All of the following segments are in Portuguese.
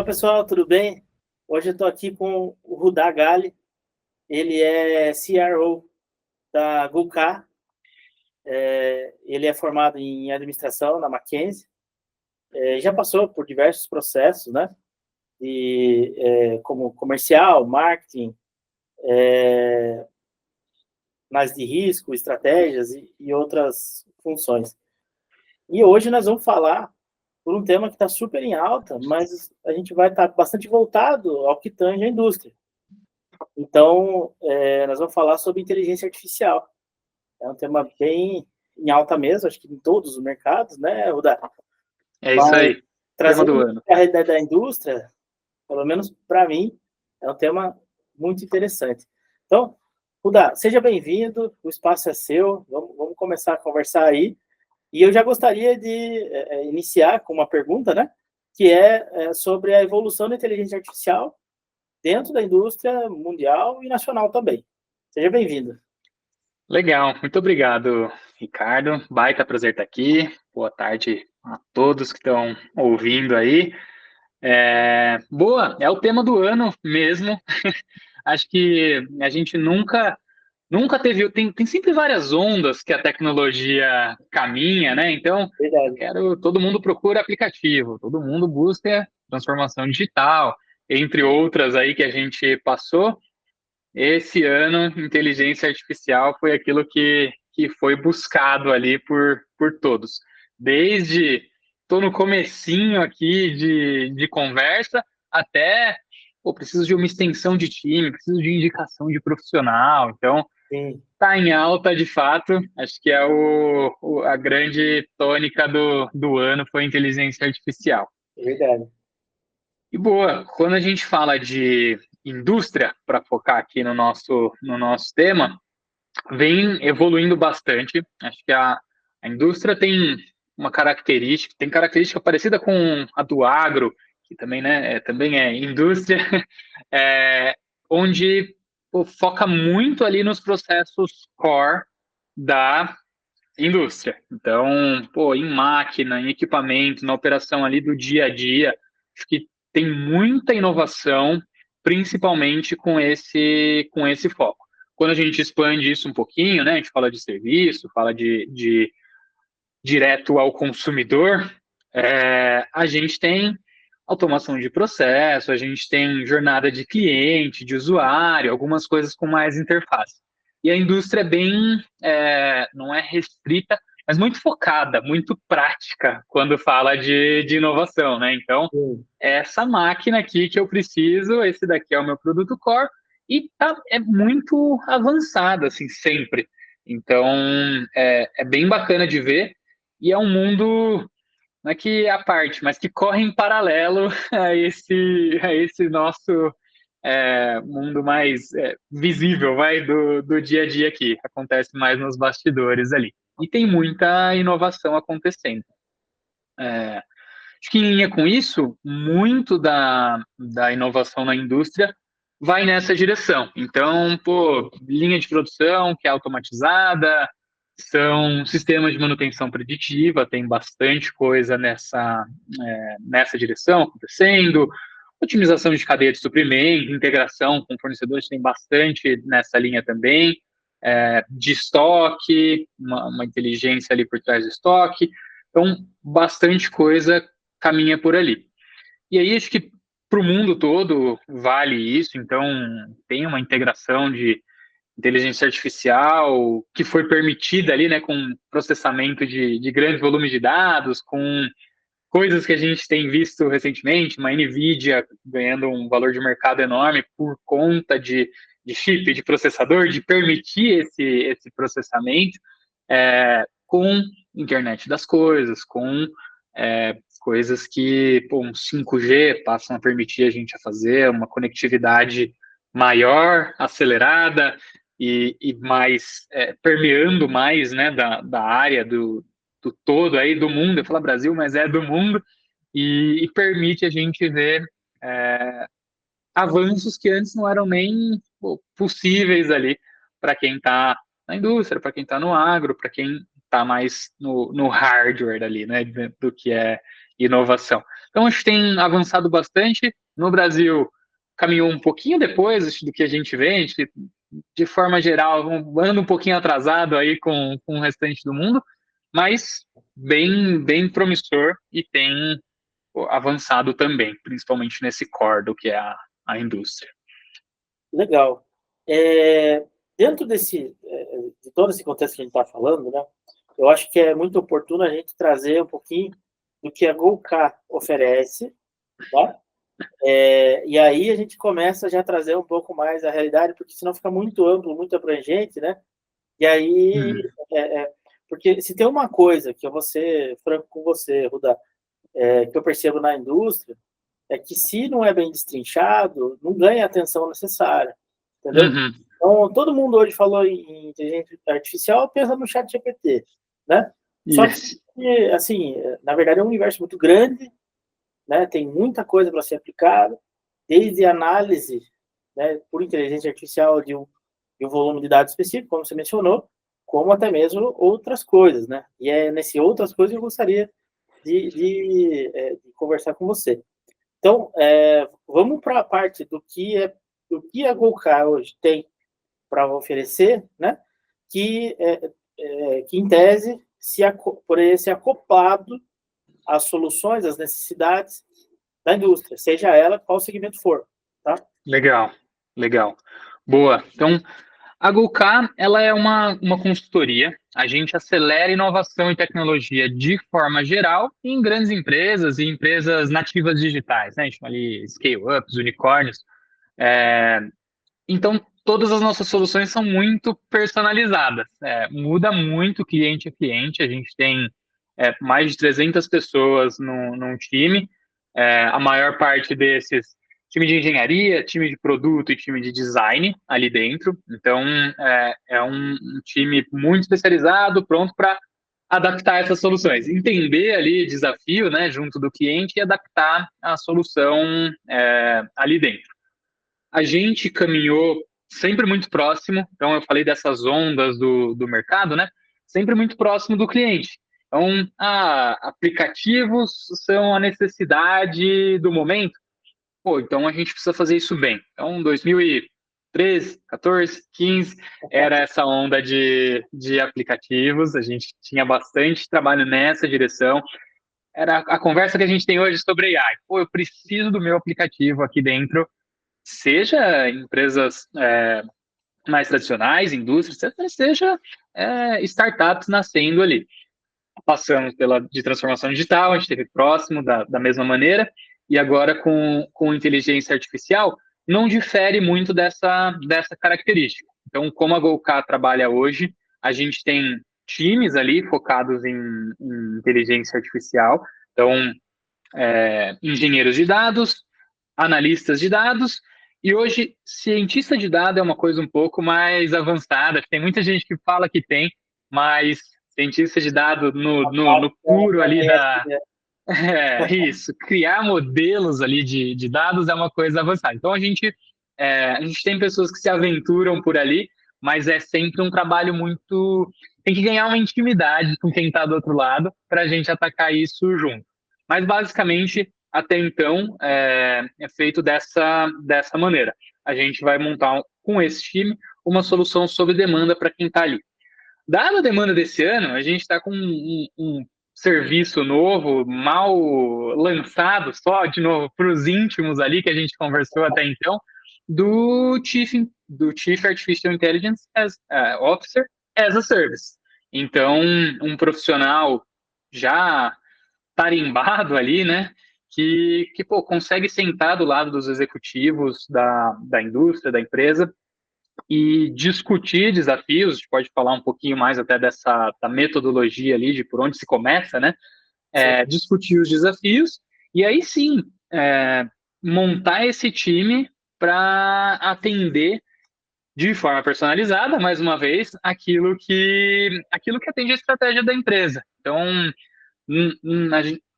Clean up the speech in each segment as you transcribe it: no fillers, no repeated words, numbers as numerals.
Fala pessoal, tudo bem? Hoje eu estou aqui com o Rudá Gali, ele é CRO da GUK, ele é formado em administração na Mackenzie, já passou por diversos processos, né? Como comercial, marketing, análise de risco, estratégias e outras funções. E hoje nós vamos falar por um tema que está super em alta, mas a gente vai estar bastante voltado ao que tange a indústria. Então, nós vamos falar sobre inteligência artificial. É um tema bem em alta mesmo, acho que em todos os mercados, né, Rudá? É isso aí, tema do Trazendo ano. a realidade da indústria, pelo menos para mim, é um tema muito interessante. Então, Rudá, seja bem-vindo, o espaço é seu, vamos começar a conversar aí. E eu já gostaria de iniciar com uma pergunta, né, que é sobre a evolução da inteligência artificial dentro da indústria mundial e nacional também. Seja bem-vindo. Legal, muito obrigado, Ricardo. Baita prazer estar aqui. Boa tarde a todos que estão ouvindo aí. Boa, é o tema do ano mesmo. Acho que a gente nunca teve. Tem sempre várias ondas que a tecnologia caminha, né? Então, Verdade. todo mundo procura aplicativo, todo mundo busca transformação digital, entre outras aí que a gente passou. Esse ano, inteligência artificial foi aquilo que foi buscado ali por todos. Desde, estou no comecinho aqui de conversa, até, preciso de uma extensão de time, preciso de indicação de profissional. Então, Sim, está em alta de fato. Acho que é a grande tônica do ano foi a inteligência artificial. é verdade. E boa, quando a gente fala de indústria, para focar aqui no nosso tema, vem evoluindo bastante. Acho que a indústria tem característica parecida com a do agro, que também, né, também é indústria, é, onde foca muito ali nos processos core da indústria. Então, em máquina, em equipamento, na operação ali do dia a dia, acho que tem muita inovação, principalmente com esse foco. Quando a gente expande isso um pouquinho, né, a gente fala de serviço, fala de direto ao consumidor, a gente tem automação de processo, a gente tem jornada de cliente, de usuário, algumas coisas com mais interface. E a indústria é bem, não é restrita, mas muito focada, muito prática quando fala de inovação, né? Então, Sim, essa máquina aqui que eu preciso, esse daqui é o meu produto core, e é muito avançado, assim, sempre. Então, é bem bacana de ver, e é um mundo, não é que à parte, mas que corre em paralelo a esse nosso mundo mais visível, do dia a dia aqui. Acontece mais nos bastidores ali. E tem muita inovação acontecendo. Acho que em linha com isso, muito da inovação na indústria vai nessa direção. Então, linha de produção que é automatizada, são sistemas de manutenção preditiva, tem bastante coisa nessa direção acontecendo, otimização de cadeia de suprimento, integração com fornecedores, tem bastante nessa linha também, de estoque, uma inteligência ali por trás do estoque, então bastante coisa caminha por ali. E aí acho que para o mundo todo vale isso, então tem uma integração de inteligência artificial que foi permitida ali, né, com processamento de grandes volumes de dados, com coisas que a gente tem visto recentemente, uma NVIDIA ganhando um valor de mercado enorme por conta de chip, de processador, de permitir esse processamento com internet das coisas, com coisas que um 5G passam a permitir a gente a fazer uma conectividade maior, acelerada e mais permeando mais, né, da área do todo aí do mundo, eu falo Brasil, mas é do mundo, e permite a gente ver avanços que antes não eram nem possíveis ali para quem está na indústria, para quem está no agro, para quem está mais no hardware ali, né, do que é inovação. Então, acho que tem avançado bastante. No Brasil, caminhou um pouquinho depois do que a gente vê, a gente, de forma geral, anda um pouquinho atrasado aí com o restante do mundo, mas bem promissor e tem avançado também, principalmente nesse core do que é a indústria. Legal. Dentro de todo esse contexto que a gente está falando, né, eu acho que é muito oportuno a gente trazer um pouquinho do que a Golcar oferece, tá? E aí a gente começa já a trazer um pouco mais a realidade, porque senão fica muito amplo, muito abrangente, né? E aí, porque se tem uma coisa que eu vou ser franco com você, Rudá, que eu percebo na indústria, é que se não é bem destrinchado, não ganha a atenção necessária, entendeu? Uhum. Então, todo mundo hoje falou em inteligência artificial, pensa no chat GPT, né? Só Isso. que, assim, na verdade é um universo muito grande, né? Tem muita coisa para ser aplicada, desde análise, né, por inteligência artificial de um volume de dados específico, como você mencionou, como até mesmo outras coisas, né? E é nesse outras coisas que eu gostaria de conversar com você. Então, vamos para a parte do que a Golcar hoje tem para oferecer, né? Que em tese poderia ser acoplado às soluções, às necessidades da indústria, seja ela qual segmento for, tá? Legal. Boa. Então, a Golcar, ela é uma consultoria. A gente acelera inovação e tecnologia de forma geral em grandes empresas e empresas nativas digitais, né? A gente chama ali scale-ups, unicórnios. Então, todas as nossas soluções são muito personalizadas. Muda muito cliente a cliente. A gente tem mais de 300 pessoas num time. A maior parte desses, time de engenharia, time de produto e time de design ali dentro. Então, é um time muito especializado, pronto para adaptar essas soluções. Entender ali desafio, né, junto do cliente e adaptar a solução ali dentro. A gente caminhou sempre muito próximo, então eu falei dessas ondas do mercado, né? Sempre muito próximo do cliente. Então, aplicativos são a necessidade do momento. Pô, então a gente precisa fazer isso bem. Então, 2013, 14, 15, era essa onda de aplicativos, a gente tinha bastante trabalho nessa direção. Era a conversa que a gente tem hoje sobre AI. Pô, eu preciso do meu aplicativo aqui dentro, seja empresas mais tradicionais, indústrias, seja startups nascendo ali. Passamos de transformação digital, a gente esteve próximo da mesma maneira, e agora com inteligência artificial, não difere muito dessa característica. Então, como a Golcar trabalha hoje, a gente tem times ali focados em inteligência artificial, então, engenheiros de dados, analistas de dados, e hoje cientista de dados é uma coisa um pouco mais avançada. Tem muita gente que fala que tem, mas cientista de dados no puro ali isso, criar modelos ali de dados é uma coisa avançada. Então a gente tem pessoas que se aventuram por ali, mas é sempre um trabalho muito. Tem que ganhar uma intimidade com quem está do outro lado para a gente atacar isso junto. Mas basicamente, até então, é feito dessa maneira. A gente vai montar com esse time uma solução sob demanda para quem está ali. Dada a demanda desse ano, a gente está com um serviço novo, mal lançado, só de novo para os íntimos ali que a gente conversou até então, do Chief Artificial Intelligence Officer as a Service. Então, um profissional já tarimbado ali, né? Que consegue sentar do lado dos executivos da indústria, da empresa, e discutir desafios. A gente pode falar um pouquinho mais até da metodologia ali, de por onde se começa, né? Discutir os desafios, e aí sim, montar esse time para atender de forma personalizada, mais uma vez, aquilo que atende a estratégia da empresa. Então,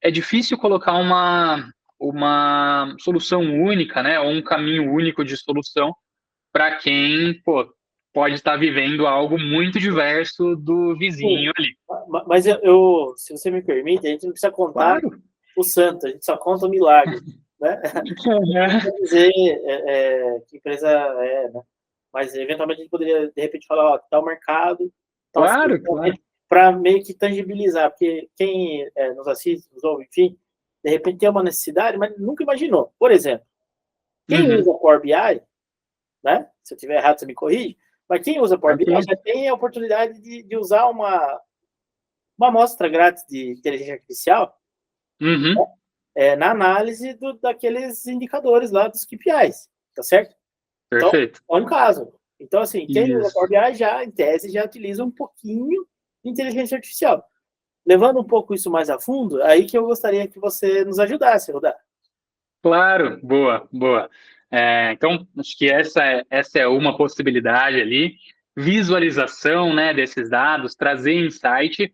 é difícil colocar uma solução única, né, ou um caminho único de solução para quem pode estar vivendo algo muito diverso do vizinho ali. Mas se você me permite, a gente não precisa contar Claro. o santo, a gente só conta o milagre, né? Não quer dizer que empresa é, né? Mas eventualmente a gente poderia, de repente, falar, ó, tal mercado, tal Claro, claro. para meio que tangibilizar, porque quem nos assiste, nos ouve, enfim, de repente tem uma necessidade, mas nunca imaginou. Por exemplo, quem Uhum. usa Power BI, né? Se eu estiver errado, você me corrige, mas quem usa Power BI Tranquilo. já tem a oportunidade de usar uma amostra grátis de inteligência artificial Uhum. na análise daqueles indicadores lá dos KPIs, tá certo? Então, Perfeito. é um caso. Então, assim, quem usa Power Isso. BI já, em tese, já utiliza um pouquinho de inteligência artificial. Levando um pouco isso mais a fundo, aí que eu gostaria que você nos ajudasse, Rudá. Claro, boa, boa. Então, acho que essa é uma possibilidade ali. Visualização, né, desses dados, trazer insight,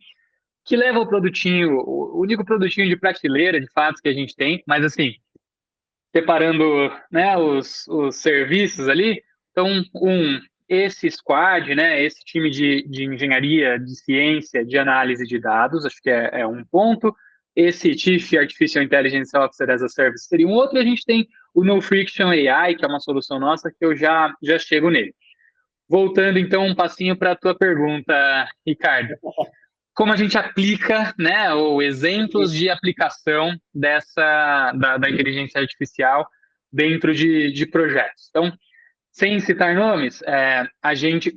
que leva o produtinho, o único produtinho de prateleira, de fato, que a gente tem, mas assim, separando, né, os serviços ali. Então, esse squad, né, esse time de engenharia, de ciência, de análise de dados, acho que é um ponto. Esse Chief Artificial Intelligence Officer as a Service seria um outro. A gente tem o No Friction AI, que é uma solução nossa, que eu já chego nele. Voltando, então, um passinho para a tua pergunta, Ricardo. Como a gente aplica, né, ou exemplos de aplicação da inteligência artificial dentro de projetos. Então, sem citar nomes,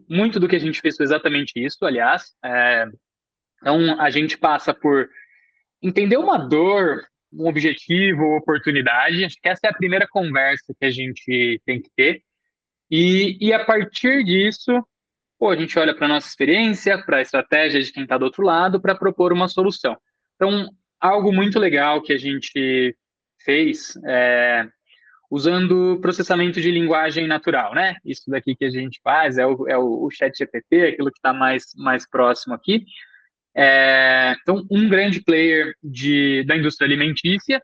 muito do que a gente fez foi exatamente isso, aliás. Então, a gente passa por entender uma dor, um objetivo, oportunidade. Acho que essa é a primeira conversa que a gente tem que ter. E a partir disso, pô, a gente olha para a nossa experiência, para a estratégia de quem está do outro lado, para propor uma solução. Então, algo muito legal que a gente fez usando processamento de linguagem natural, né? Isso daqui que a gente faz é o chat GPT, aquilo que está mais próximo aqui. Então, um grande player da indústria alimentícia,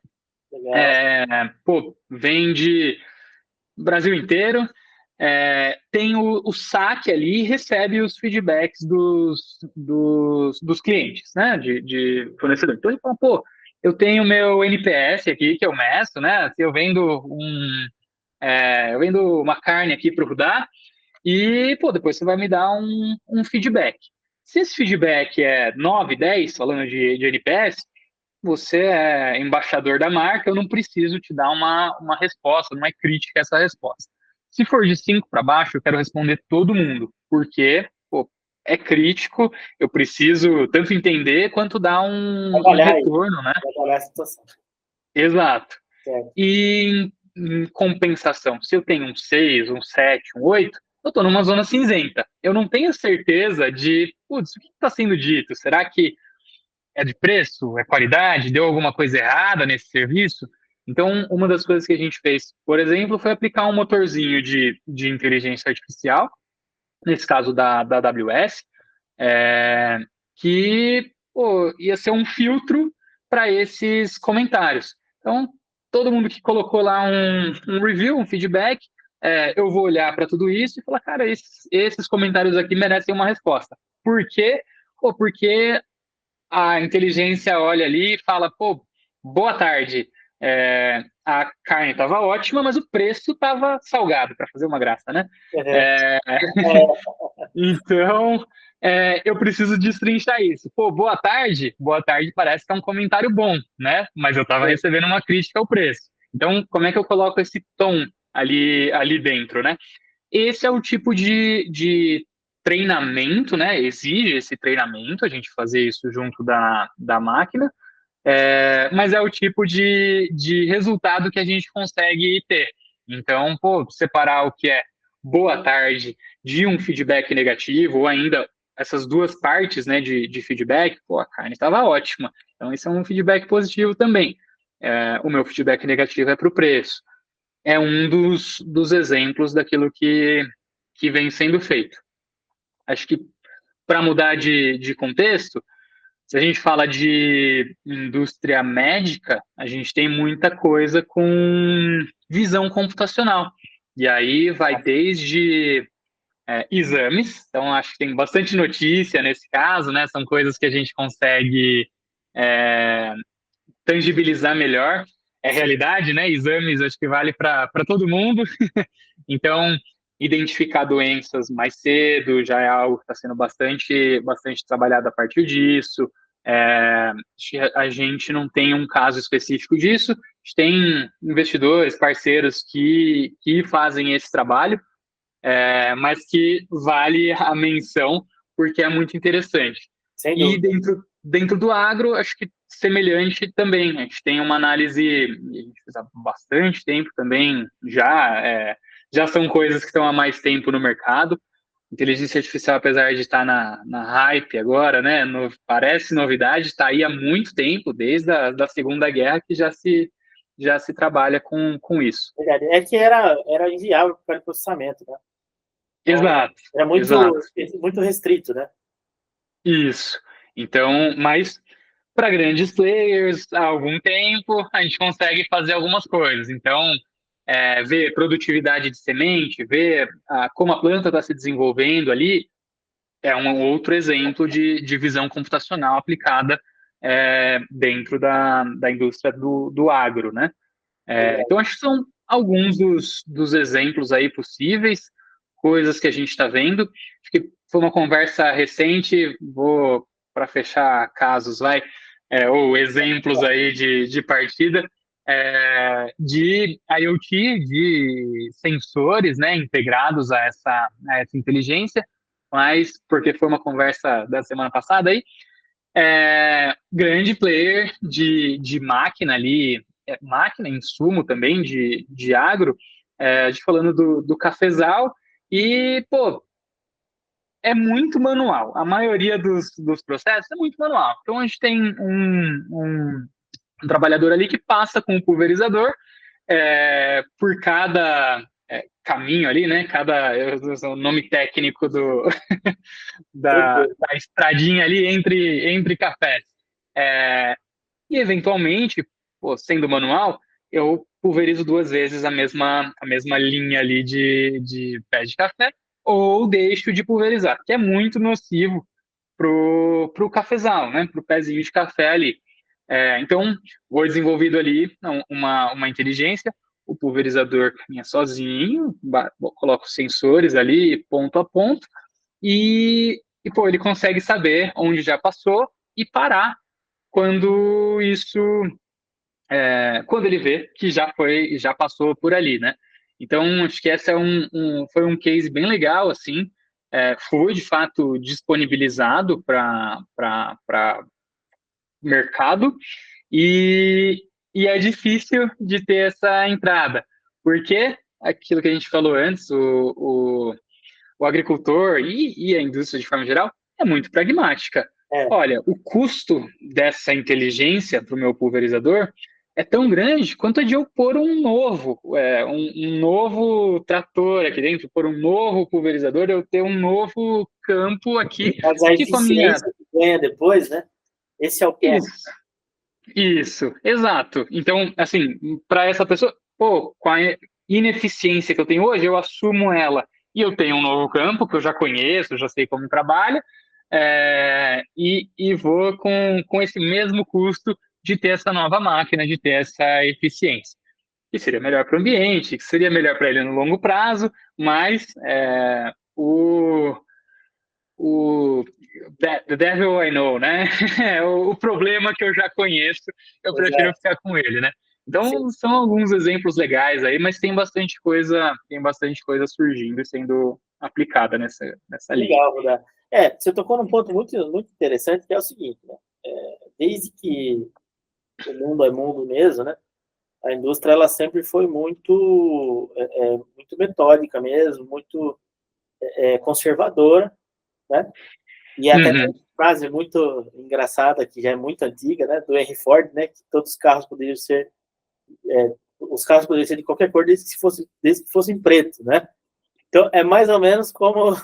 Legal. vende Brasil inteiro, tem o saque ali e recebe os feedbacks dos clientes, né, de fornecedor. Então ele fala, pô, eu tenho meu NPS aqui, que eu meço, né, se eu vendo uma carne aqui para o Rudá, e, pô, depois você vai me dar um feedback. Se esse feedback é 9, 10, falando de NPS, você é embaixador da marca, eu não preciso te dar uma resposta, não é crítica essa resposta. Se for de 5 para baixo, eu quero responder todo mundo, porque pô, é crítico, eu preciso tanto entender quanto dar um Trabalhar aí, retorno, né? trabalhar a situação. Exato. Certo. E em compensação, se eu tenho um 6, um 7, um 8, eu estou numa zona cinzenta. Eu não tenho certeza de, putz, o que está sendo dito? Será que é de preço? É qualidade? Deu alguma coisa errada nesse serviço? Então, uma das coisas que a gente fez, por exemplo, foi aplicar um motorzinho de inteligência artificial, nesse caso da AWS, é, que pô, ia ser um filtro para esses comentários. Então, todo mundo que colocou lá um review, um feedback, eu vou olhar para tudo isso e falar, cara, esses comentários aqui merecem uma resposta. Por quê? Pô, porque a inteligência olha ali e fala, pô, boa tarde, a carne estava ótima, mas o preço estava salgado, para fazer uma graça, né? Uhum. É, então, eu preciso destrinchar isso. Pô, boa tarde parece que é um comentário bom, né? Mas eu estava recebendo uma crítica ao preço. Então, como é que eu coloco esse tom ali dentro, né? Esse é o tipo de treinamento, né? Exige esse treinamento, a gente fazer isso junto da máquina, mas é o tipo de resultado que a gente consegue ter. Então, pô, separar o que é boa tarde de um feedback negativo, ou ainda essas duas partes, né, de feedback, pô, a carne estava ótima. Então, esse é um feedback positivo também. O meu feedback negativo é para o preço. É um dos exemplos daquilo que vem sendo feito. Acho que para mudar de contexto, se a gente fala de indústria médica, a gente tem muita coisa com visão computacional. E aí vai desde exames, então acho que tem bastante notícia nesse caso, né? São coisas que a gente consegue tangibilizar melhor, é realidade, né? Exames acho que vale para todo mundo. Então, identificar doenças mais cedo já é algo que está sendo bastante trabalhado a partir disso. A gente não tem um caso específico disso, a gente tem investidores, parceiros que fazem esse trabalho, mas que vale a menção porque é muito interessante. Sem E dúvida. dentro do agro, acho que semelhante também. A gente tem uma análise, a gente fez há bastante tempo também, já são coisas que estão há mais tempo no mercado. Inteligência artificial, apesar de estar na hype agora, né, parece novidade, está aí há muito tempo, desde a da Segunda Guerra, que já se trabalha com isso. Verdade. É que era inviável para o processamento, né? Então, Exato, era exato. muito restrito, né? Isso. Então, mas para grandes players, há algum tempo, a gente consegue fazer algumas coisas. Então, ver produtividade de semente, ver como a planta está se desenvolvendo ali, é um outro exemplo de visão computacional aplicada dentro da indústria do agro, né? Então, acho que são alguns dos exemplos aí possíveis, coisas que a gente está vendo. Acho que foi uma conversa recente, vou para fechar casos, ou exemplos aí de partida, de IoT, de sensores, né, integrados a essa inteligência, mas porque foi uma conversa da semana passada aí, grande player de máquina ali, máquina, insumo também de agro, a gente falando do cafezal, e, pô, é muito manual. A maioria dos processos é muito manual. Então, a gente tem um trabalhador ali que passa com o pulverizador por cada caminho ali, né? Eu uso o nome técnico da estradinha ali entre cafés. E, eventualmente, pô, sendo manual, eu pulverizo 2 vezes a mesma linha ali de pé de café, ou deixo de pulverizar, que é muito nocivo pro cafezal, né? Pro pezinho de café ali. Então, vou desenvolvido ali uma inteligência, o pulverizador caminha sozinho, coloco sensores ali, ponto a ponto, pô, ele consegue saber onde já passou e parar quando quando ele vê que já passou por ali, né? Então, acho que esse foi um case bem legal, assim, foi de fato disponibilizado para mercado e, e é difícil de ter essa entrada, porque aquilo que a gente falou antes, o agricultor e a indústria de forma geral é muito pragmática. É, Olha, o custo dessa inteligência para o meu pulverizador é tão grande quanto a de eu pôr um novo trator aqui dentro, pôr um novo pulverizador, eu ter um novo campo aqui, mas a que com a minha... eficiência que ganha depois, né? Esse é o ponto. Isso, exato. Então, assim, para essa pessoa, pô, com a ineficiência que eu tenho hoje, eu assumo ela e eu tenho um novo campo que eu já conheço, já sei como trabalha, e vou com esse mesmo custo de ter essa nova máquina, de ter essa eficiência. Que seria melhor para o ambiente, que seria melhor para ele no longo prazo, mas o The Devil I Know, né? O problema que eu já conheço, eu Pois prefiro é. ficar com ele, né? Então, Sim, são alguns exemplos legais aí, mas tem bastante coisa surgindo e sendo aplicada nessa linha. legal, Rudá. Você tocou num ponto muito, muito interessante, que é o seguinte, né? Desde que o mundo é mundo mesmo, né? A indústria ela sempre foi muito metódica mesmo, muito conservadora, né? E até tem Uhum. uma frase muito engraçada, que já é muito antiga, né? Do Henry Ford, né? Que todos os carros poderiam ser de qualquer cor, desde que fossem pretos, né? Então, é mais ou menos como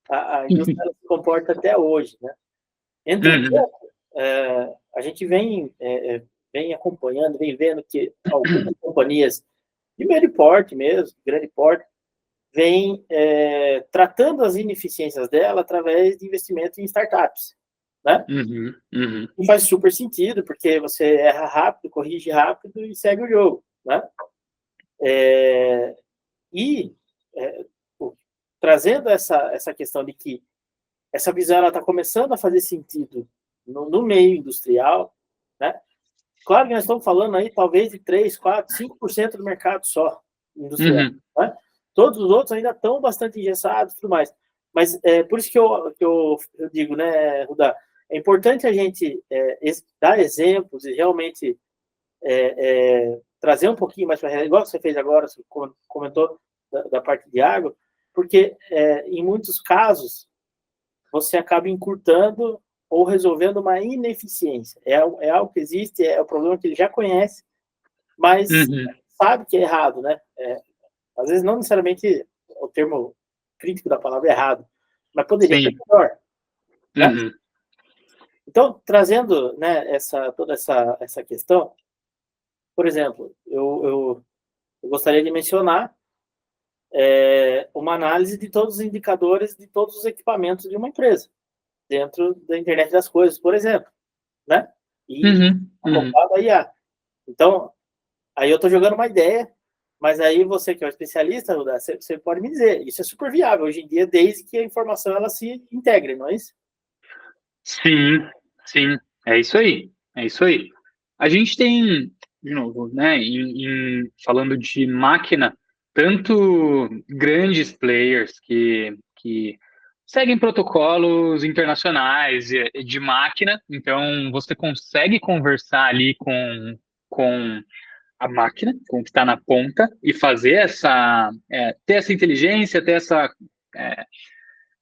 a indústria se comporta até hoje, né? Uhum. Entretanto, a gente vem acompanhando, vem vendo que algumas companhias de médio porte mesmo, grande porte, vêm tratando as ineficiências dela através de investimento em startups, né? E faz super sentido, porque você erra rápido, corrige rápido e segue o jogo, né? Trazendo essa questão de que essa visão está começando a fazer sentido no meio industrial, né? Claro que nós estamos falando aí talvez de 3, 4, 5% do mercado só industrial, né? Todos os outros ainda estão bastante engessados e tudo mais. Mas por isso que eu digo, né, Rudá, é importante a gente dar exemplos e realmente trazer um pouquinho mais para a realidade, igual você fez agora, você comentou da parte de água, porque em muitos casos você acaba encurtando ou resolvendo uma ineficiência. É algo que existe, é o problema que ele já conhece, mas sabe que é errado, né? Às vezes não necessariamente o termo crítico da palavra é errado, mas poderia ser melhor. Né? Então, trazendo, né, toda essa questão, por exemplo, eu gostaria de mencionar uma análise de todos os indicadores de todos os equipamentos de uma empresa, dentro da internet das coisas, por exemplo, né? E acoplado a IA. Então, aí eu estou jogando uma ideia, mas aí você que é um especialista, você pode me dizer, isso é super viável hoje em dia, desde que a informação ela se integre, não é isso? Sim, sim, é isso aí, é isso aí. A gente tem, de novo, né, falando de máquina, tanto grandes players que seguem protocolos internacionais de máquina, então você consegue conversar ali com a máquina, com o que está na ponta, e fazer ter essa inteligência, ter essa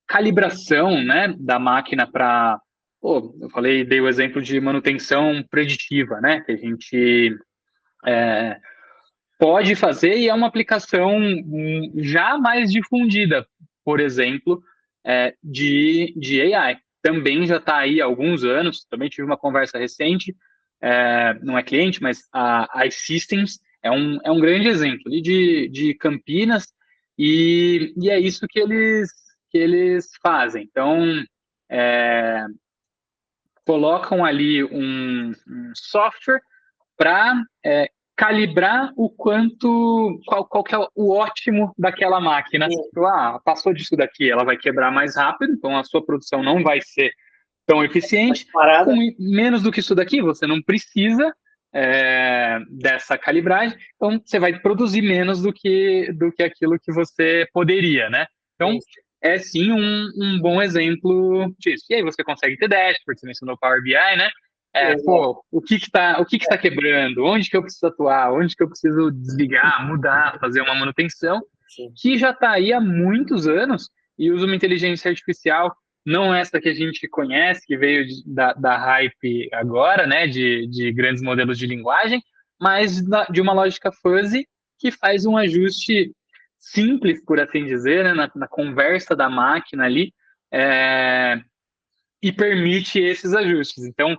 calibração, né, da máquina para, eu falei, dei o exemplo de manutenção preditiva, né, que a gente pode fazer e é uma aplicação já mais difundida, por exemplo, de AI. Também já está aí há alguns anos, também tive uma conversa recente, não é cliente, mas a iSystems é um grande exemplo ali de Campinas, e é isso que eles fazem. Então, colocam ali um software para calibrar qual que é o ótimo daquela máquina. Passou disso daqui, ela vai quebrar mais rápido, então a sua produção não vai ser tão eficiente. Com menos do que isso daqui, você não precisa dessa calibragem, então você vai produzir menos do que aquilo que você poderia, né? Então, é sim um bom exemplo disso. E aí você consegue ter dashboard, você mencionou o Power BI, né? O que está quebrando? Onde que eu preciso atuar? Onde que eu preciso desligar, mudar, fazer uma manutenção? Que já está aí há muitos anos e usa uma inteligência artificial, não essa que a gente conhece, que veio da hype agora, né, de grandes modelos de linguagem, mas de uma lógica fuzzy que faz um ajuste simples, por assim dizer, né, na conversa da máquina ali, e permite esses ajustes. Então,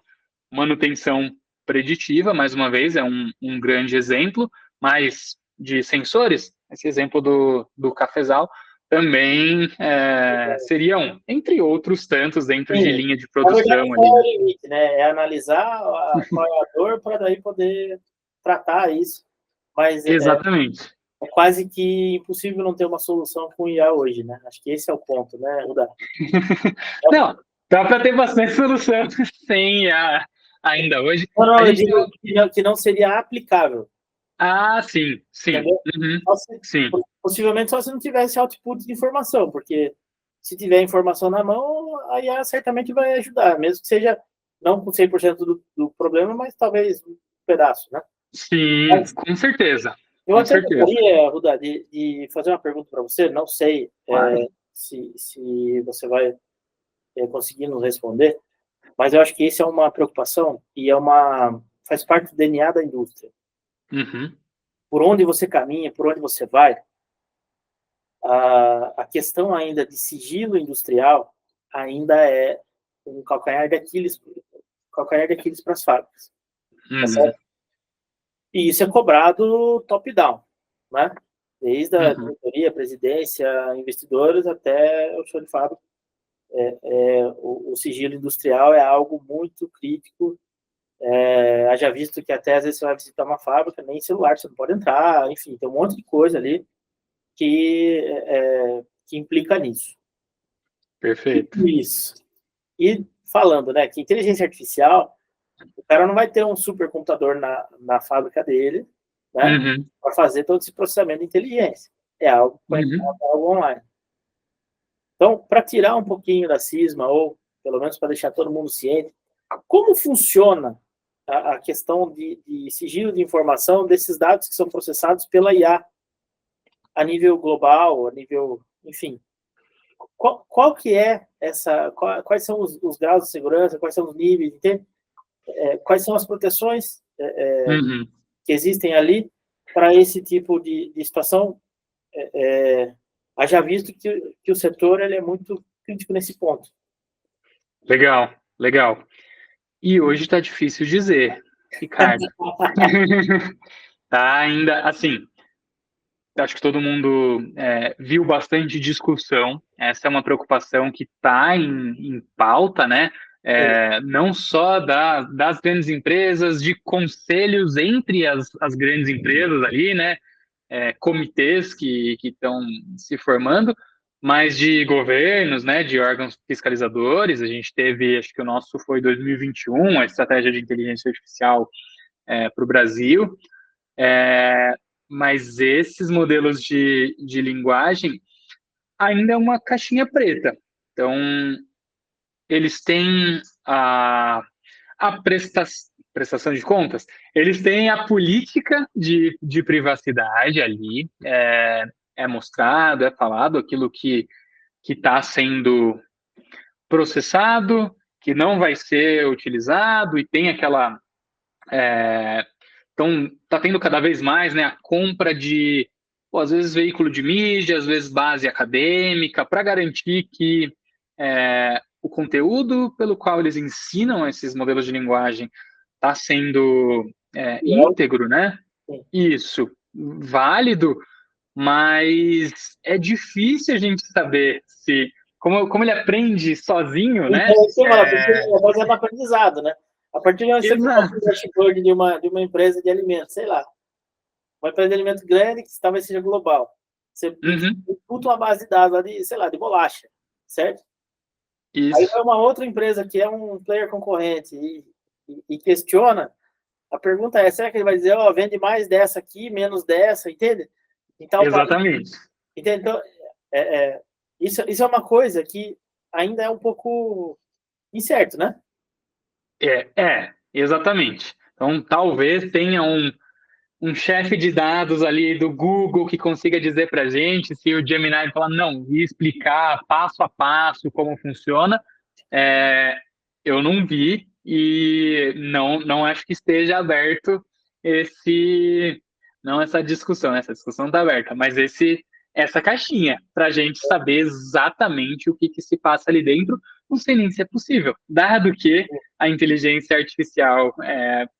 manutenção preditiva, mais uma vez, é um grande exemplo, mas de sensores, esse exemplo do cafezal, também seriam, entre outros tantos, dentro de linha de produção. Na verdade, é o limite, né? É analisar qual é a dor para daí poder tratar isso. Mas exatamente. É quase que impossível não ter uma solução com IA hoje, né? Acho que esse é o ponto, né, Rudá? Não, dá para ter bastante solução sem IA ainda hoje. Não, eu digo que não seria aplicável. Sim. Sim. Possivelmente só se não tivesse output de informação, porque se tiver informação na mão, a IA certamente vai ajudar, mesmo que seja não com 100% do problema, mas talvez um pedaço, né? Sim, com certeza. Eu até gostaria, Rudá, de fazer uma pergunta para você, não sei se você vai conseguir nos responder, mas eu acho que isso é uma preocupação e faz parte do DNA da indústria. Por onde você caminha, por onde você vai, a questão ainda de sigilo industrial ainda é um calcanhar de Aquiles para as fábricas. Tá certo? E isso é cobrado top-down, né? Desde a diretoria, presidência, investidores, até o show de fábrica, o sigilo industrial é algo muito crítico. Haja visto que até às vezes você vai visitar uma fábrica, nem celular você não pode entrar, enfim, tem um monte de coisa ali que implica nisso. Perfeito. Isso. E falando, né, que inteligência artificial, o cara não vai ter um supercomputador na fábrica dele, né, Uhum, para fazer todo esse processamento de inteligência. É algo conectado, uhum. algo online. Então, para tirar um pouquinho da cisma, ou pelo menos para deixar todo mundo ciente, como funciona a questão de sigilo de informação desses dados que são processados pela IA a nível global, a nível, enfim, qual que é essa, quais são os graus de segurança, quais são os níveis, entende? Quais são as proteções Uhum. que existem ali para esse tipo de situação, haja visto que o setor ele é muito crítico nesse ponto. Legal, legal. E hoje está difícil dizer, Ricardo. Tá ainda, assim, acho que todo mundo viu bastante discussão. Essa é uma preocupação que está em pauta, né? Não só das grandes empresas, de conselhos entre as grandes empresas ali, né? Comitês que estão se formando, mas de governos, né? De órgãos fiscalizadores. A gente teve, acho que o nosso foi 2021, a estratégia de inteligência artificial para o Brasil. Mas esses modelos de linguagem ainda é uma caixinha preta. Então, eles têm a prestação de contas, eles têm a política de privacidade ali, mostrado, falado aquilo que está sendo processado, que não vai ser utilizado, e tem aquela. Então, está tendo cada vez mais, né, a compra de, às vezes, veículo de mídia, às vezes base acadêmica, para garantir que o conteúdo pelo qual eles ensinam esses modelos de linguagem está sendo íntegro, né? Isso, válido, mas é difícil a gente saber se, como ele aprende sozinho, né? Então, isso que eu falo, porque o negócio é do aprendizado, né? A partir de onde você coloca Exato. o dashboard de uma empresa de alimentos, sei lá, uma empresa de alimentos grande que talvez seja global. Você Uhum. imputa uma base de dados lá de, sei lá, de bolacha, certo? Aí Isso. vai uma outra empresa que é um player concorrente e questiona, a pergunta é, será que ele vai dizer, ó, vende mais dessa aqui, menos dessa, entende? Em tal país, Exatamente. entende? Então, isso é uma coisa que ainda é um pouco incerto, né? Exatamente. Então, talvez tenha um chefe de dados ali do Google que consiga dizer para a gente se o Gemini falar não e explicar passo a passo como funciona. Eu não vi e não acho que esteja aberto esse não essa discussão, né? Essa discussão está aberta, mas essa caixinha para a gente saber exatamente o que se passa ali dentro, não sei nem se é possível, dado que a inteligência artificial,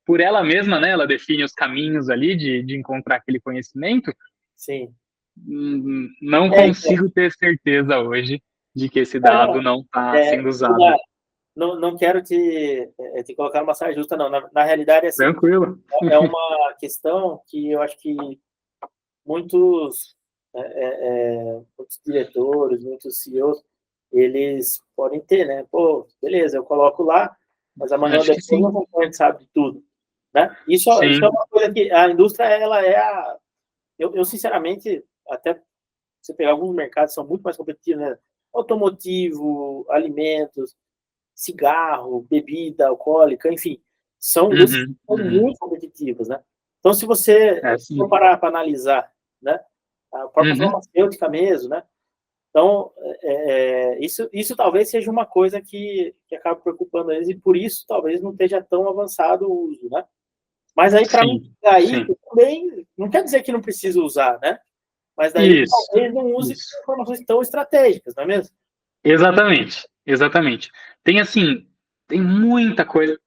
por ela mesma, né, ela define os caminhos ali de encontrar aquele conhecimento. Sim. Não Então, consigo ter certeza hoje de que esse dado não está sendo usado. não quero te colocar numa saia justa, não. Na realidade, assim, Tranquilo. é uma questão que eu acho que muitos, muitos diretores, muitos CEOs, eles podem ter, né? Pô, beleza, eu coloco lá, mas amanhã ou Acho que depois sim. não concorrente sabe de tudo, né? Isso é Sim. uma coisa que a indústria, ela eu sinceramente, até você pegar alguns mercados são muito mais competitivos, né? Automotivo, alimentos, cigarro, bebida alcoólica, enfim, são indústrias que são Uhum. muito competitivas, né? Então, se você Sim. for parar para analisar, né, a própria farmacêutica mesmo, né? Então, isso talvez seja uma coisa que acaba preocupando eles e por isso talvez não esteja tão avançado o uso, né? Mas aí, para não Sim. chegar aí, Sim. também não quer dizer que não precisa usar, né? Mas daí Isso. talvez não use Isso. informações tão estratégicas, não é mesmo? Exatamente. Exatamente. Tem assim, tem muita coisa.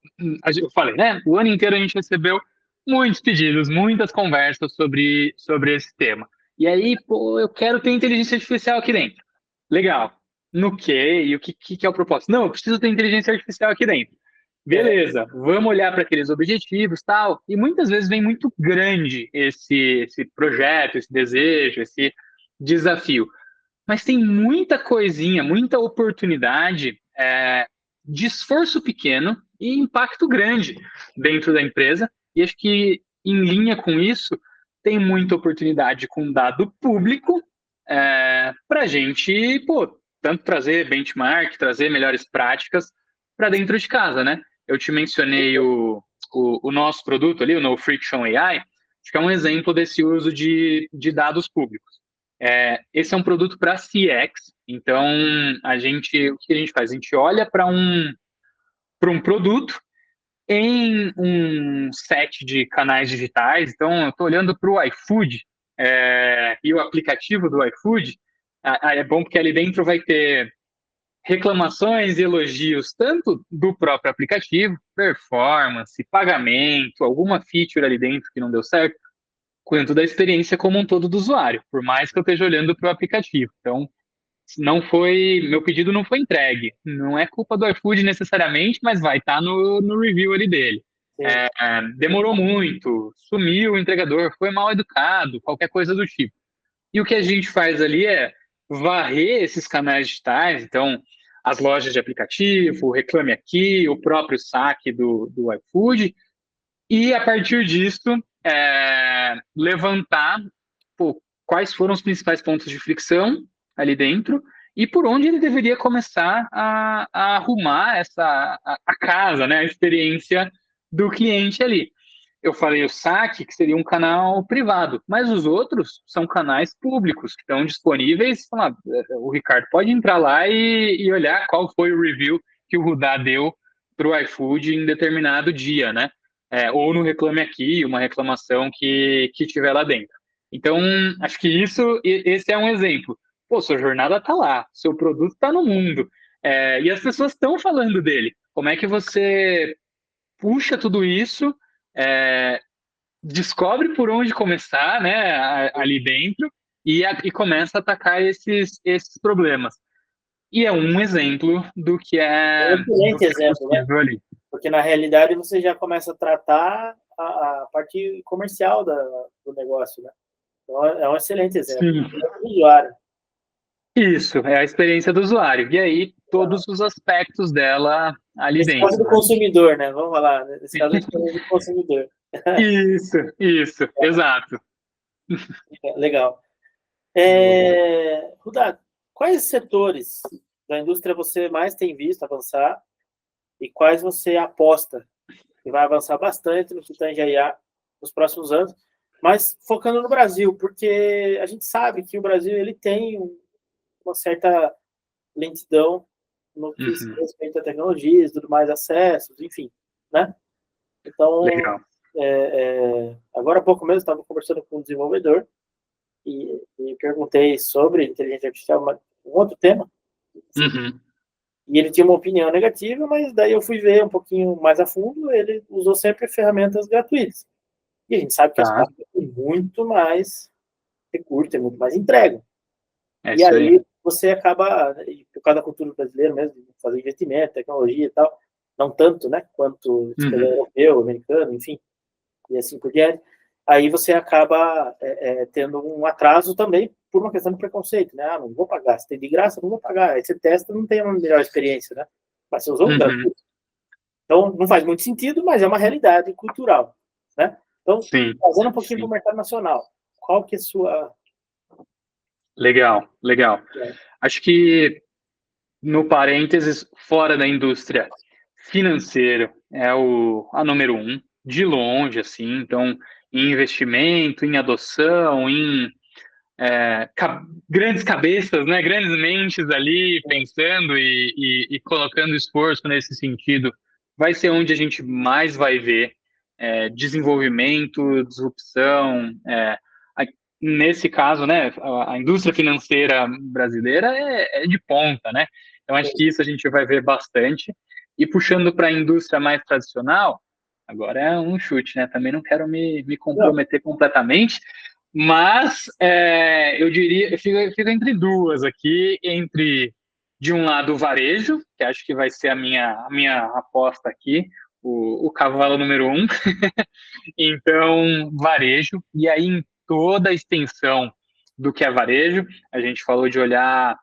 Eu falei, né? O ano inteiro a gente recebeu muitos pedidos, muitas conversas sobre esse tema. E aí, pô, eu quero ter inteligência artificial aqui dentro. Legal. no quê e o que é o propósito. Não, eu preciso ter inteligência artificial aqui dentro. É, Beleza, vamos olhar para aqueles objetivos, tal. E muitas vezes vem muito grande esse projeto, esse desejo, esse desafio. Mas tem muita coisinha, muita oportunidade de esforço pequeno e impacto grande dentro da empresa. E acho que, em linha com isso, tem muita oportunidade com dado público para a gente, pô, tanto trazer benchmark, trazer melhores práticas para dentro de casa, né? Eu te mencionei o nosso produto ali, o No Friction AI, acho que é um exemplo desse uso de dados públicos. Esse é um produto para CX, então o que a gente faz? A gente olha para um produto em um set de canais digitais. Então, eu estou olhando para o iFood e o aplicativo do iFood. É bom porque ali dentro vai ter reclamações e elogios tanto do próprio aplicativo, performance, pagamento, alguma feature ali dentro que não deu certo, quanto da experiência como um todo do usuário, por mais que eu esteja olhando para o aplicativo. Então, meu pedido não foi entregue. Não é culpa do iFood necessariamente, mas vai estar no review ali dele. sim. Demorou muito, sumiu o entregador, foi mal educado, qualquer coisa do tipo. E o que a gente faz ali é varrer esses canais digitais, então as lojas de aplicativo, o Reclame Aqui, o próprio saque do iFood, e a partir disso levantar, pô, quais foram os principais pontos de fricção ali dentro e por onde ele deveria começar a arrumar a casa, né, a experiência do cliente ali. Eu falei o saque, que seria um canal privado, mas os outros são canais públicos, que estão disponíveis. O Ricardo pode entrar lá e olhar qual foi o review que o Rudá deu para o iFood em determinado dia, né? Ou no Reclame Aqui, uma reclamação que tiver lá dentro. Então, acho que esse é um exemplo. Pô, sua jornada está lá, seu produto está no mundo, e as pessoas estão falando dele. Como é que você puxa tudo isso, é, descobre por onde começar, né, ali dentro, e começa a atacar esses problemas. E é um exemplo É um do excelente que é exemplo, né? possível ali. Porque na realidade você já começa a tratar a parte comercial do negócio, né? Então é um excelente exemplo. Sim, É o usuário. isso, é a experiência do usuário. E aí, todos os aspectos dela ali Nesse caso dentro, do né? consumidor, né? Vamos falar, né? Nesse caso a gente fala do consumidor. Isso, exato. Legal. Rudá, quais setores da indústria você mais tem visto avançar e quais você aposta que vai avançar bastante no que tange a IA nos próximos anos, mas focando no Brasil, porque a gente sabe que o Brasil ele tem uma certa lentidão no que se Uhum, respeita a tecnologias, tudo mais, acessos, enfim, né? Então, legal. agora há pouco mesmo estava conversando com um desenvolvedor e perguntei sobre inteligência artificial, um outro tema, assim, Uhum, e ele tinha uma opinião negativa, mas daí eu fui ver um pouquinho mais a fundo, ele usou sempre ferramentas gratuitas. E a gente sabe que as tá, páginas têm muito mais recurso, tem muito mais entrega. é E isso aí. aí você acaba, por causa da cultura brasileira mesmo, de fazer investimento, tecnologia e tal, não tanto, né, quanto se pegar Uhum, europeu, americano, enfim, e assim por diante, aí você acaba tendo um atraso também por uma questão de preconceito, né? Ah, não vou pagar, se tem de graça, não vou pagar. Aí você testa, não tem uma melhor experiência, né? Mas você usou um uhum, gratuito. Então, não faz muito sentido, mas é uma realidade cultural, né? Então, sim, trazendo um pouquinho para o sim. mercado nacional, qual que é a sua... Legal, legal. Acho que, no parênteses, fora da indústria financeira, é a número um, de longe, assim. Então, em investimento, em adoção, em grandes cabeças, né, grandes mentes ali pensando e colocando esforço nesse sentido, vai ser onde a gente mais vai ver desenvolvimento, disrupção. Nesse caso, né, a indústria financeira brasileira é de ponta, né? Então acho que isso a gente vai ver bastante. E puxando para a indústria mais tradicional, agora é um chute, né? Também não quero me Não, comprometer completamente, mas eu diria, eu fico entre duas aqui, entre de um lado, o varejo, que acho que vai ser a minha aposta aqui, o cavalo número 1. Então, varejo, e aí em toda a extensão do que é varejo, a gente falou de olhar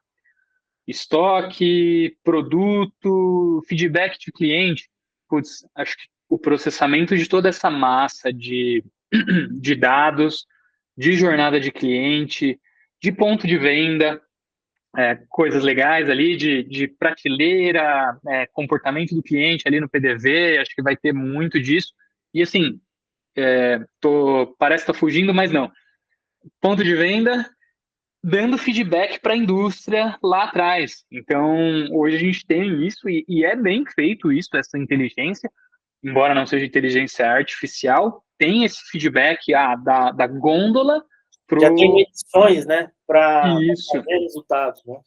estoque, produto, feedback de cliente. Putz, acho que o processamento de toda essa massa de dados, de jornada de cliente, de ponto de venda, coisas legais ali, de prateleira, comportamento do cliente ali no PDV, acho que vai ter muito disso. E assim, parece que está fugindo, mas não. Ponto de venda, dando feedback para a indústria lá atrás. Então, hoje a gente tem isso, e é bem feito isso, essa inteligência, embora não seja inteligência artificial, tem esse feedback da gôndola Já tem pro... medições, né, para Isso, fazer resultados, né?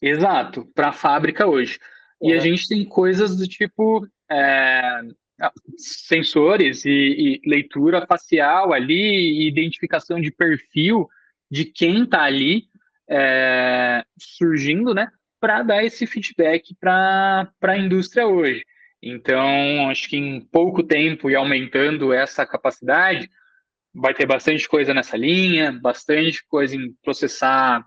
exato, para a fábrica hoje. E a Uhum. gente tem coisas do tipo sensores e leitura facial ali, e identificação de perfil de quem está ali surgindo, né, para dar esse feedback para a indústria hoje. Então, acho que em pouco tempo e aumentando essa capacidade, vai ter bastante coisa nessa linha, bastante coisa em processar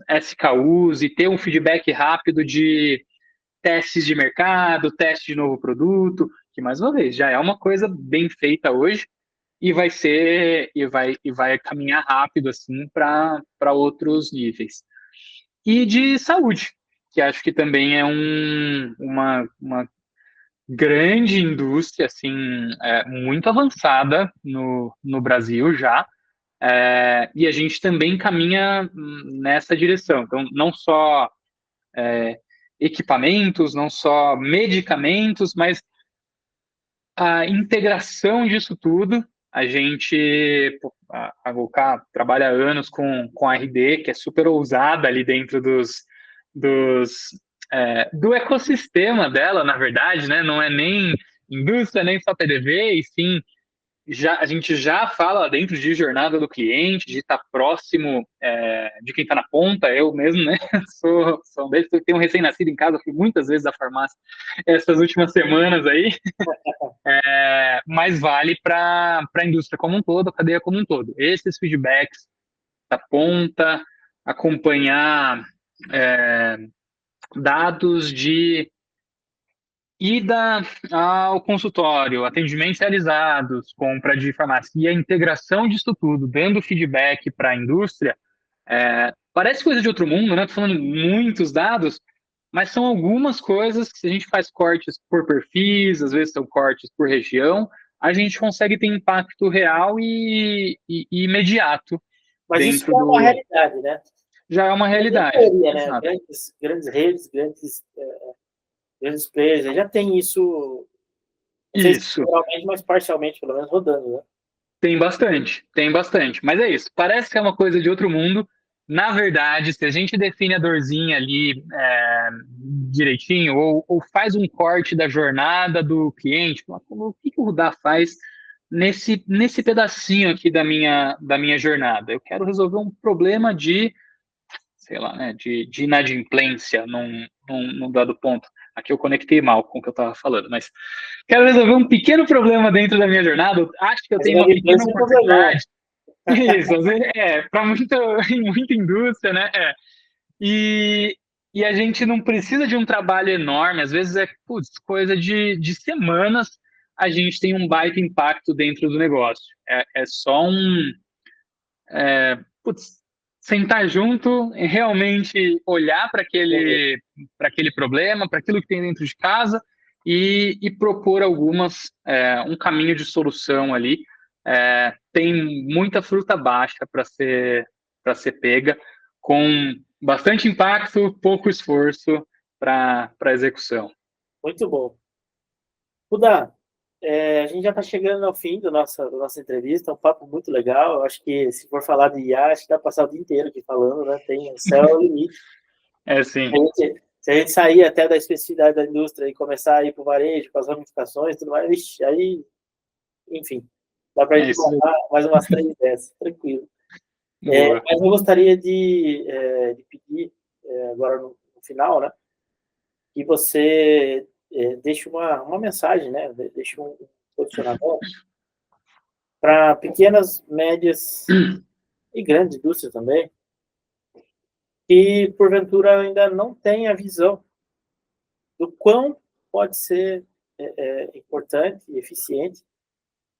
SKUs e ter um feedback rápido de testes de mercado, teste de novo produto, que mais uma vez já é uma coisa bem feita hoje e vai caminhar rápido assim para outros níveis. E de saúde, que acho que também é uma grande indústria assim, muito avançada no Brasil já. E a gente também caminha nessa direção. Então, não só equipamentos, não só medicamentos, mas a integração disso tudo. A gente, a Golcar trabalha há anos com a RD, que é super ousada ali dentro do ecossistema dela, na verdade, né? Não é nem indústria, nem só PDV, e sim a gente já fala dentro de jornada do cliente, de estar próximo de quem está na ponta. Eu mesmo, né, sou um deles, tenho um recém-nascido em casa, fui muitas vezes à farmácia essas últimas semanas aí, mas vale para a indústria como um todo, a cadeia como um todo. Esses feedbacks da ponta, acompanhar dados de ida ao consultório, atendimentos realizados, compra de farmácia e a integração disso tudo, dando feedback para a indústria, parece coisa de outro mundo, né? Tô falando muitos dados, mas são algumas coisas que, se a gente faz cortes por perfis, às vezes são cortes por região, a gente consegue ter impacto real e imediato Mas isso dentro é uma do... realidade, né? Já é uma É em realidade. teoria, né? Exato. Grandes redes, grandes players, né? Já tem isso, não sei se Isso. totalmente, mas parcialmente, pelo menos, rodando, né? Tem bastante, tem bastante. Mas é isso, parece que é uma coisa de outro mundo. Na verdade, se a gente define a dorzinha ali direitinho, ou faz um corte da jornada do cliente, o que o Rudá faz nesse pedacinho aqui da minha jornada? Eu quero resolver um problema de, sei lá, né, de inadimplência num dado ponto. Aqui eu conectei mal com o que eu estava falando, mas quero resolver um pequeno problema dentro da minha jornada. Acho que eu Mas tenho a uma pequena inadimplência é um problemão. oportunidade. Isso, às vezes, para muita indústria, né? E, e a gente não precisa de um trabalho enorme, às vezes coisa de semanas a gente tem um baita impacto dentro do negócio. É só sentar junto e realmente olhar para aquele problema, para aquilo que tem dentro de casa e propor um caminho de solução ali. Tem muita fruta baixa para ser pega, com bastante impacto, pouco esforço para execução. Muito bom. Rudá, a gente já está chegando ao fim da nossa entrevista, um papo muito legal. Eu acho que, se for falar de IA, acho que dá para passar o dia inteiro aqui falando, né? O céu é o limite. Sim. Se a gente sair até da especificidade da indústria e começar a ir para o varejo, com as ramificações, tudo mais, vixe, aí, enfim, dá para a gente Isso aí. montar mais umas 3 dessas, tranquilo. Boa. Mas eu gostaria de pedir, agora no final, né? que você deixe uma mensagem, né? Deixe um posicionamento para pequenas, médias e grandes indústrias também, que porventura ainda não tem a visão do quão pode ser importante e eficiente,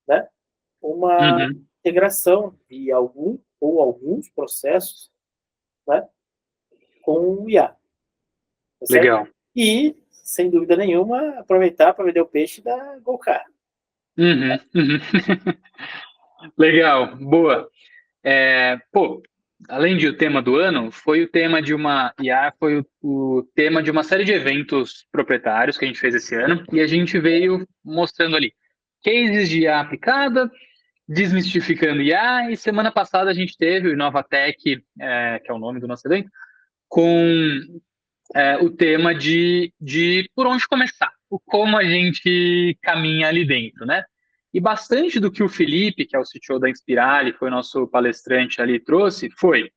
né? Uma Uhum. integração de algum ou alguns processos, né, com o IA, tá certo? Legal. E, sem dúvida nenhuma, aproveitar para vender o peixe da Golcar. Uhum, uhum. Legal, boa. Pô, além de o tema do ano, foi o tema de uma IA, foi o tema de uma série de eventos proprietários que a gente fez esse ano, e a gente veio mostrando ali cases de IA aplicada, desmistificando IA, e semana passada a gente teve o Inovatec, que é o nome do nosso evento, com o tema de por onde começar, o como a gente caminha ali dentro, né? E bastante do que o Felipe, que é o CTO da Inspirali, foi nosso palestrante ali, trouxe, foi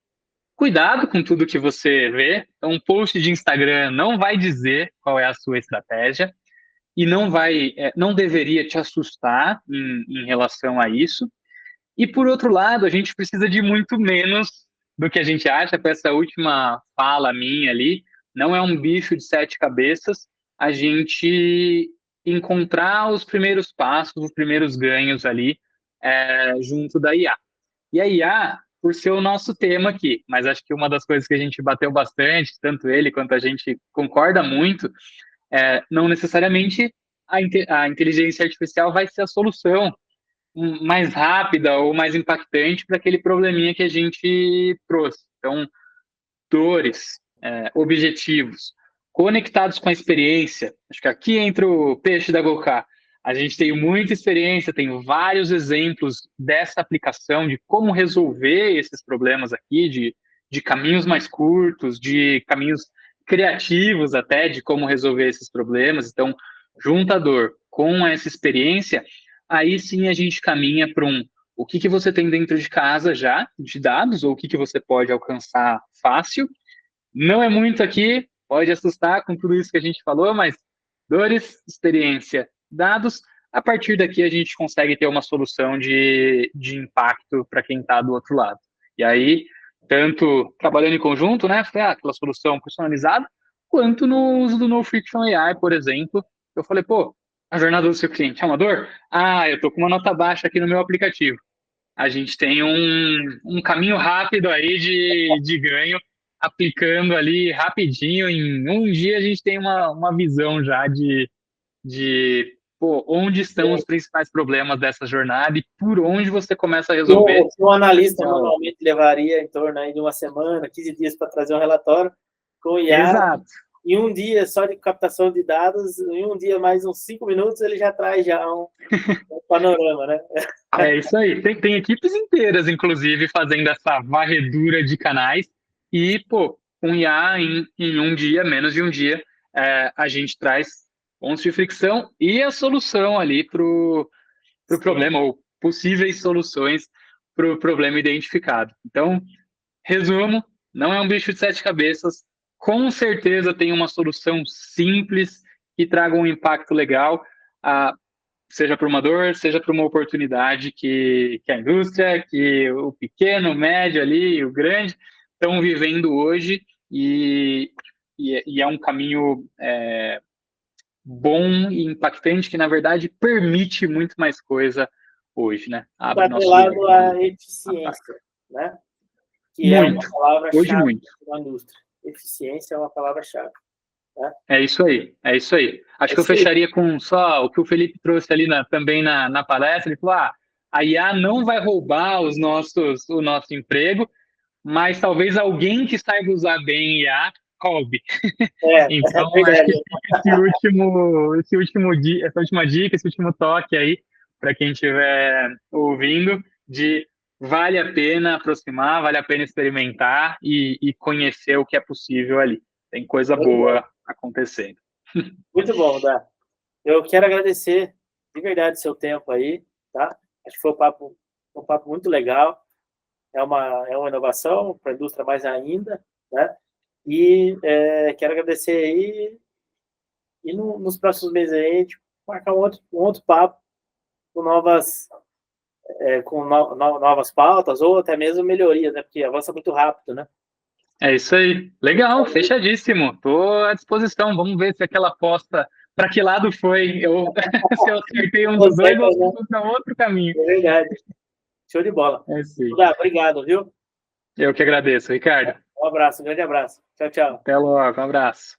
cuidado com tudo que você vê. Então, um post de Instagram não vai dizer qual é a sua estratégia e não deveria te assustar em relação a isso. E por outro lado, a gente precisa de muito menos do que a gente acha. Com essa última fala minha ali, não é um bicho de sete cabeças. A gente encontrar os primeiros passos, os primeiros ganhos ali junto da IA. E a IA, por ser o nosso tema aqui, mas acho que uma das coisas que a gente bateu bastante, tanto ele quanto a gente concorda muito, não necessariamente a inteligência artificial vai ser a solução mais rápida ou mais impactante para aquele probleminha que a gente trouxe. Então, dores, objetivos, conectados com a experiência. Acho que aqui entra o peixe da Golcar. A gente tem muita experiência, tem vários exemplos dessa aplicação, de como resolver esses problemas aqui, de caminhos mais curtos, de caminhos criativos até, de como resolver esses problemas. Então, junta a dor com essa experiência, aí sim a gente caminha para o que você tem dentro de casa já, de dados, ou o que você pode alcançar fácil. Não é muito aqui, pode assustar com tudo isso que a gente falou, mas dores, experiência, dados, a partir daqui a gente consegue ter uma solução de impacto para quem está do outro lado. E aí, tanto trabalhando em conjunto, né, aquela solução personalizada, quanto no uso do No Friction AI, por exemplo, eu falei, pô, a jornada do seu cliente é uma dor? Ah, eu tô com uma nota baixa aqui no meu aplicativo. A gente tem um caminho rápido aí de ganho, aplicando ali rapidinho. Em um dia a gente tem uma visão já de pô, onde estão os principais problemas dessa jornada e por onde você começa a resolver. O analista Então, normalmente levaria em torno aí de uma semana, 15 dias para trazer um relatório, com o IA, exato. em um dia só de captação de dados, em um dia mais uns 5 minutos, ele já traz já um panorama, né? É isso aí. Tem equipes inteiras, inclusive, fazendo essa varredura de canais. E, pô, com IA em um dia, menos de um dia, a gente traz pontos de fricção e a solução ali para o Sim. problema, ou possíveis soluções para o problema identificado. Então, resumo, não é um bicho de sete cabeças. Com certeza tem uma solução simples que traga um impacto legal. Ah, seja para uma dor, seja para uma oportunidade que a indústria, que o pequeno, o médio ali, o grande, estão vivendo hoje e é um caminho bom e impactante que, na verdade, permite muito mais coisa hoje, né? Está Abre nossos olhos atrelado ali. à eficiência, né? Que é uma Muito, hoje palavra-chave muito. da indústria. Eficiência é uma palavra-chave. Né? É isso aí, é isso aí. Acho que eu Isso aí. fecharia com só o que o Felipe trouxe ali também na palestra. Ele falou: a IA não vai roubar o nosso emprego, mas talvez alguém que saiba usar bem IA roube. É Então, acho verdade. que fica essa última dica, esse último toque aí, para quem estiver ouvindo, de vale a pena aproximar, vale a pena experimentar e conhecer o que é possível ali. Tem coisa Muito bom. boa acontecendo. Muito bom, Dá. Eu quero agradecer de verdade o seu tempo aí, tá? Acho que foi um papo muito legal. É uma inovação para a indústria mais ainda, né? E quero agradecer aí E nos próximos meses aí, a gente marcar um outro papo com novas pautas, ou até mesmo melhorias, né? Porque avança muito rápido, né? É isso aí. Legal, fechadíssimo. Tô à disposição. Vamos ver se aquela aposta, para que lado foi? Se eu acertei um dos dois ou se eu fui para outro caminho. É verdade. Show de bola. É sim. Obrigado, viu? Eu que agradeço, Ricardo. Um abraço, um grande abraço. Tchau, tchau. Até logo, um abraço.